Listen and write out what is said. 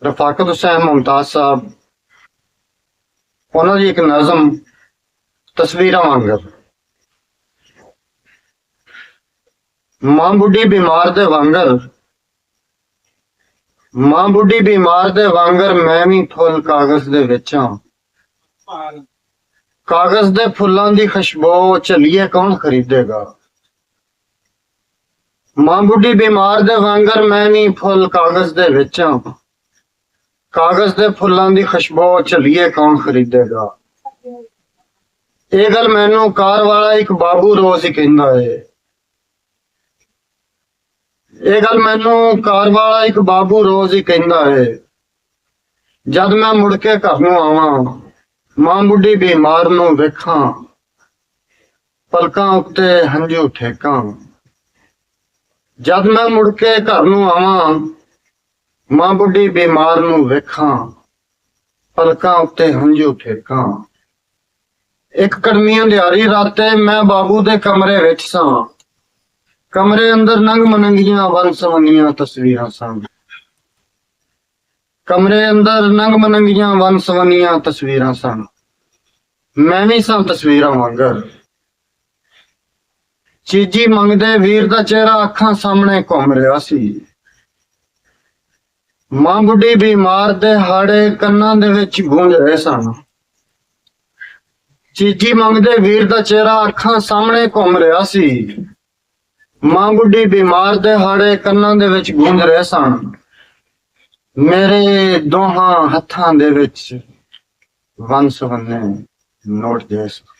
रफाकत हुसैन मुमताज साहब उन्होंने एक नज़म तस्वीर वांगर। मां बुढ़ी बीमार दे वांगर, मां बुढ़ी बीमार दे वांगर, मैं भी फुल कागज दे विच हां। कागज दे फुल्लां दी खुशबू चलिए कौन खरीदेगा। मां बुढ़ी बीमार दे वांगर, मैं भी फुल कागज दे विच हां। कागज दे फुल्लां दी खुशबू चलिए कौन खरीदेगा। ये गल मैनू कार वाला एक बाबू रोज ही कहंदा है। ये गल मैनू कार वाला एक बाबू रोज ही कहंदा है। जद मैं मुड़ के घर नूं आवां, मां बुढ़ी बीमार नूं वेखां, पलकां उत्ते हंझू ठेकां। जद मैं मुड़ के घर नूं आवां, मां बुढ़ी बीमार नूं वेखां, पलकां उत्ते हंझू ठेकां। एक कड़मियां दिहाड़ी राते मैं बाबू दे कमरे विच सां। कमरे अंदर नंग मनंगियां वन सवनियां तस्वीरां सन। कमरे अंदर नंग मनंगियां वन सवनियां तस्वीरां सन। मैं भी सां तस्वीरां वांगर। चीजी मंगदे वीर दा चेहरा अखां सामने घुम रिहा सी। मां बुढ़ी बीमार दे हाड़े कन्नां दे विच गूंज रहे सन। चीजी मंगदे वीर दा चेहरा अखां सामने घुम रिहा सी। मां बुढ़ी बीमार दे हाड़े कन्नां दे विच गूंज रहे सन। मेरे दोहां हत्थां दे विच वन सवन्ने नोट जैसे।